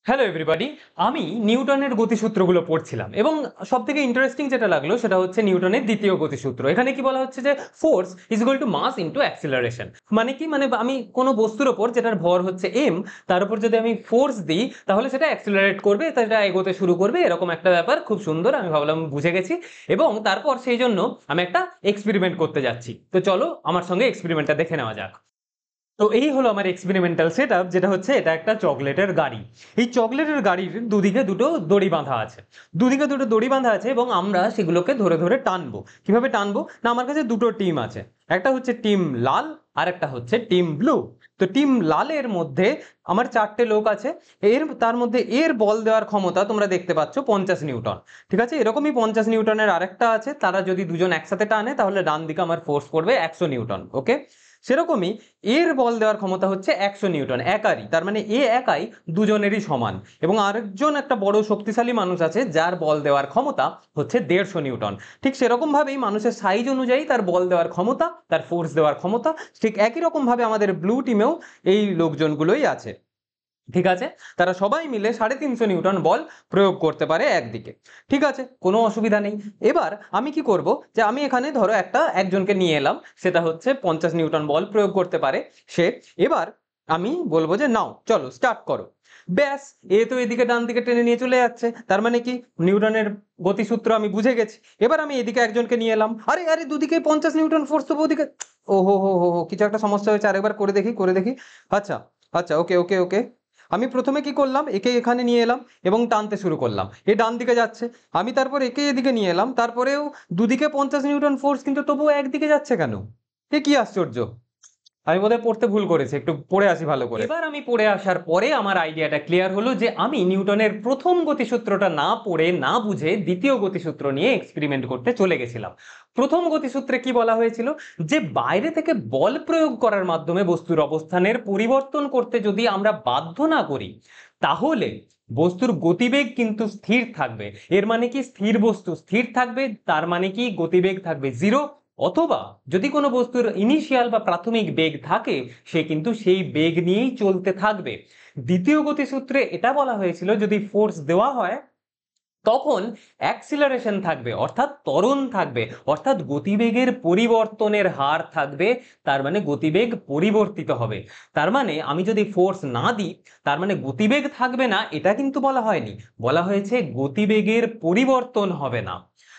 Hello everybody. আমি নিউটনের গতিসূত্রগুলো পড়ছিলাম এবং সবথেকে ইন্টারেস্টিং যেটা লাগলো সেটা হচ্ছে নিউটনের দ্বিতীয় গতিসূত্র। এখানে কি বলা হচ্ছে যে force is equal to mass into acceleration. মানে কি, মানে আমি কোনো বস্তুর ওপর যেটার ভর হচ্ছে এম, তার উপর যদি আমি ফোর্স দিই তাহলে সেটা অ্যাক্সিলারেট করবে, সেটা এগোতে শুরু করবে, এরকম একটা ব্যাপার। খুব সুন্দর, আমি ভাবলাম বুঝে গেছি। এবং তারপর সেই জন্য আমি একটা এক্সপেরিমেন্ট করতে যাচ্ছি। তো চলো আমার সঙ্গে এক্সপেরিমেন্টটা দেখে নেওয়া যাক। তো এই হলো আমার এক্সপেরিমেন্টাল সেটআপ, যেটা হচ্ছে এটা একটা চকলেটের গাড়ি। এই চকলেটের গাড়ির দুদিকে দুটো দড়ি বাঁধা আছে, দুদিকে দুটো দড়ি বাঁধা আছে এবং আমরা সেগুলোকে ধরে ধরে টানবো। কিভাবে টানবো না, আমার কাছে দুটো টিম আছে, একটা হচ্ছে টিম লাল আর একটা হচ্ছে টিম ব্লু। তো টিম লালের মধ্যে আমার 4টে লোক আছে। তার মধ্যে এর বল দেওয়ার ক্ষমতা তোমরা দেখতে পাচ্ছ 50 নিউটন। ঠিক আছে, এরকমই 50 নিউটনের আরেকটা আছে, তারা যদি দুজন একসাথে টানে তাহলে ডান দিকে আমার ফোর্স পড়বে 100 নিউটন। ওকে, সেরকমই এর বল দেওয়ার ক্ষমতা হচ্ছে 100 নিউটন একারই, তার মানে এ একাই দুজনেরই সমান। এবং আরেকজন একটা বড় শক্তিশালী মানুষ আছে যার বল দেওয়ার ক্ষমতা হচ্ছে 150 নিউটন। ঠিক সেরকম ভাবেই মানুষের সাইজ অনুযায়ী তার বল দেওয়ার ক্ষমতা, তার ফোর্স দেওয়ার ক্ষমতা ঠিক একই রকম ভাবে আমাদের ব্লু টিমেও এই লোকজনগুলোই আছে। ঠিক আছে, তারা সবাই মিলে 350 নিউটন বল প্রয়োগ করতে পারে একদিকে। ঠিক আছে, কোনো অসুবিধা নেই। এবার আমি কি করব, যে আমি এখানে ধরো একজনকে নিয়ে এলাম, সেটা হচ্ছে 50 নিউটন বল প্রয়োগ করতে পারে সে। এবার আমি বলবো যে নাও চলো স্টার্ট করো। ব্যাস, এ তো এদিকে ডান দিকে টেনে নিয়ে চলে যাচ্ছে, তার মানে কি নিউটনের গতিসূত্র আমি বুঝে গেছি। এবার আমি এদিকে একজনকে নিয়ে এলাম, আরে আরে দুদিকে 50 নিউটন ফোর্স তো ওদিকে। ও হো হো হো হো, কিছু একটা সমস্যা হয়েছে, আরেকবার করে দেখি করে দেখি। আচ্ছা আচ্ছা, ওকে ওকে ওকে। আমি প্রথমে কি করলাম, একে এখানে নিয়ে এলাম এবং টানতে শুরু করলাম, এ ডান দিকে যাচ্ছে। আমি তারপর একে এদিকে নিয়ে এলাম, তারপরেও দুদিকে 50 নিউটন ফোর্স, কিন্তু তবুও একদিকে যাচ্ছে কেন? এ কি আশ্চর্য! আমি বোধহয় পড়তে ভুল করেছি, একটু পড়ে আসি ভালো করে। এবার আমি পড়ে আসার পরে আমার আইডিয়াটা ক্লিয়ার হলো যে আমি নিউটনের প্রথম গতিসূত্রটা না পড়ে না বুঝে দ্বিতীয় গতিসূত্র নিয়ে এক্সপেরিমেন্ট করতে চলে গেছিলাম। প্রথম গতিসূত্রে কি বলা হয়েছিল, যে বাইরে থেকে বল প্রয়োগ করার মাধ্যমে বস্তুর অবস্থানের পরিবর্তন করতে যদি আমরা বাধ্য না করি, তাহলে বস্তুর গতিবেগ কিন্তু স্থির থাকবে। এর মানে কি, স্থির বস্তু স্থির থাকবে, তার মানে কি গতিবেগ থাকবে জিরো। অথবা যদি কোনো বস্তুর ইনিশিয়াল বা প্রাথমিক বেগ থাকে, সে কিন্তু সেই বেগ নিয়েই চলতে থাকবে। দ্বিতীয় গতিসূত্রে এটা বলা হয়েছিল, যদি ফোর্স দেওয়া হয় তখন অ্যাক্সিলারেশন থাকবে, অর্থাৎ ত্বরণ থাকবে, অর্থাৎ গতিবেগের পরিবর্তনের হার থাকবে। তার মানে গতিবেগ পরিবর্তিত হবে। তার মানে আমি যদি ফোর্স না দিই, তার মানে গতিবেগ থাকবে না, এটা কিন্তু বলা হয়নি। বলা হয়েছে গতিবেগের পরিবর্তন হবে না।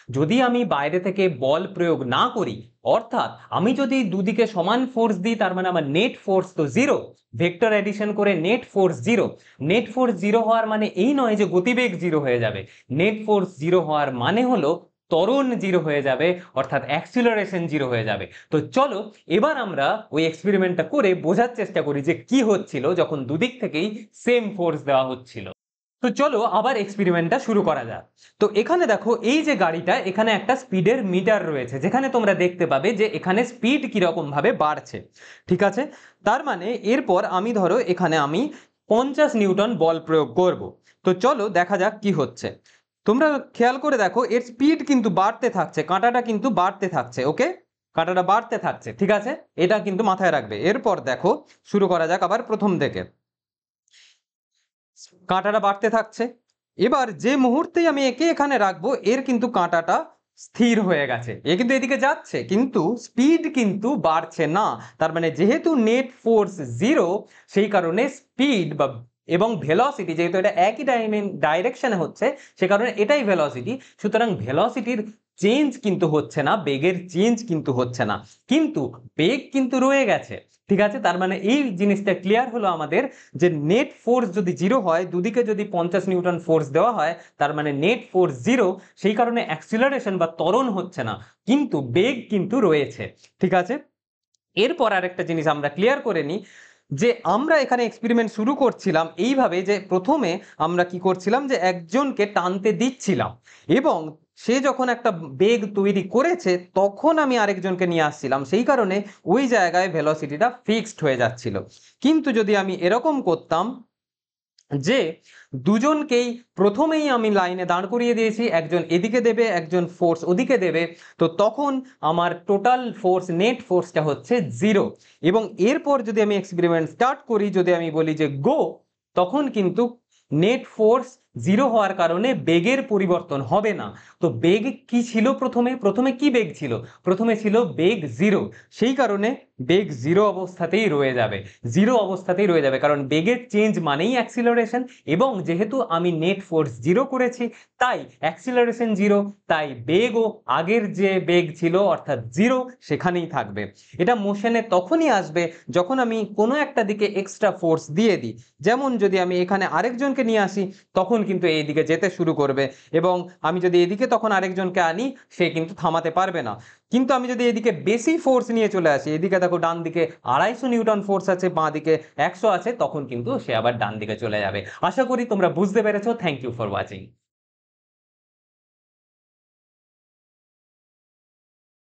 যদি আমি বাইরে থেকে বল প্রয়োগ না করি, অর্থাৎ আমি যদি দুদিকে সমান ফোর্স দিই, তার মানে আমার নেট ফোর্স তো জিরো। ভেক্টর এডিশন করে net force zero. Net force zero হওয়ার মানে এই নয় যে গতিবেগ জিরো হয়ে যাবে। নেট ফোর্স জিরো হওয়ার মানে হলো ত্বরণ জিরো হয়ে যাবে, অর্থাৎ অ্যাক্সিলারেশন জিরো হয়ে যাবে। তো চলো এবার আমরা ওই এক্সপেরিমেন্টটা করে বোঝার চেষ্টা করি যে কি হচ্ছিল যখন দুদিক থেকেই সেম ফোর্স দেওয়া হচ্ছিল। তো চলো আবার এক্সপেরিমেন্টটা শুরু করা যাক। তো এখানে দেখো, এই যে গাড়িটা, এখানে একটা স্পিডের মিটার রয়েছে, যেখানে তোমরা দেখতে পাবে যে এখানে স্পিড কিরকম ভাবে বাড়ছে। ঠিক আছে, তার মানে এরপর আমি ধরো এখানে আমি 50 নিউটন বল প্রয়োগ করব। তো চলো দেখা যাক কি হচ্ছে। তোমরা খেয়াল করে দেখো, এর স্পিড কিন্তু বাড়তে থাকছে, কাঁটাটা কিন্তু বাড়তে থাকছে। ওকে, কাঁটাটা বাড়তে থাকছে, ঠিক আছে, এটা কিন্তু মাথায় রাখবে। এরপর দেখো, শুরু করা যাক আবার প্রথম থেকে। কাঁটাটা বাড়তে থাকছে। এবার যে মুহূর্তেই আমি একে এখানে রাখবো, এর কিন্তু কাঁটাটা স্থির হয়ে গেছে, এ কিন্তু এদিকে যাচ্ছে কিন্তু স্পিড কিন্তু বাড়ছে না। তার মানে যেহেতু নেট ফোর্স জিরো, সেই কারণে স্পিড বা এবং ভেলোসিটি, যেহেতু এটা একই ডাইরেকশনে হচ্ছে, সে কারণে এটাই ভেলোসিটি। সুতরাং ভেলোসিটির চেঞ্জ কিন্তু হচ্ছে না, বেগের চেঞ্জ কিন্তু হচ্ছে না, কিন্তু বেগ কিন্তু রয়ে গেছে। ঠিক আছে, তার মানে এই জিনিসটা ক্লিয়ার হলো আমাদের, যে নেট ফোর্স যদি জিরো হয়, দুদিকে যদি 50 নিউটন ফোর্স দেওয়া হয়, তার মানে নেট ফোর্স জিরো। সেই কারণে অ্যাক্সিলারেশন বা ত্বরণ হচ্ছে না, কিন্তু বেগ কিন্তু রয়েছে। ঠিক আছে, এরপর আরেকটা জিনিস আমরা ক্লিয়ার করে নিই, যে আমরা এখানে এক্সপেরিমেন্ট শুরু করছিলাম এইভাবে, যে প্রথমে আমরা কি করছিলাম, যে একজনকে টানতে দিচ্ছিলাম এবং সে যখন একটা বেগ তৈরি করেছে তখন আমি আরেকজনকে নিয়ে আসছিলাম, সেই কারণে ওই জায়গায় ভেলোসিটিটা ফিক্সড হয়ে যাচ্ছিল। কিন্তু যদি আমি এরকম করতাম যে দুজনকেই প্রথমেই আমি লাইনে দাঁড় করিয়ে দিয়েছি, একজন এদিকে দেবে একজন ফোর্স ওদিকে দেবে, তো তখন আমার টোটাল ফোর্স নেট ফোর্সটা হচ্ছে জিরো। এবং এরপর যদি আমি এক্সপেরিমেন্ট স্টার্ট করি, যদি আমি বলি যে গো, তখন কিন্তু নেট ফোর্স জিরো হওয়ার কারণে বেগের পরিবর্তন হবে না। তো বেগ কি ছিল প্রথমে? প্রথমে কি বেগ ছিল? প্রথমে ছিল বেগ জিরো। সেই কারণে বেগ জিরো অবস্থাতেই রয়ে যাবে, জিরো অবস্থাতেই রয়ে যাবে, কারণ বেগের চেঞ্জ মানেই অ্যাক্সিলারেশন, এবং যেহেতু আমি নেট ফোর্স জিরো করেছি তাই অ্যাক্সিলারেশন জিরো, তাই বেগও আগের যে বেগ ছিল অর্থাৎ জিরো সেখানেই থাকবে। এটা মোশনে তখনই আসবে যখন আমি কোনো একটা দিকে এক্সট্রা ফোর্স দিয়ে দিই। যেমন যদি আমি এখানে আরেকজনকে নিয়ে আসি তখন কিন্তু এই দিকে যেতে শুরু করবে, এবং আমি যদি এদিকে তখন আরেকজনকে আনি সে কিন্তু থামাতে পারবে না। কিন্তু আমি যদি এদিকে বেশি ফোর্স নিয়ে চলে আসি, এদিকে দেখো ডান দিকে 250 নিউটন ফোর্স আছে, বাঁ দিকে 100 আছে, তখন কিন্তু সে আবার ডান দিকে চলে যাবে। আশা করি তোমরা বুঝতে পেরেছো। Thank you for watching.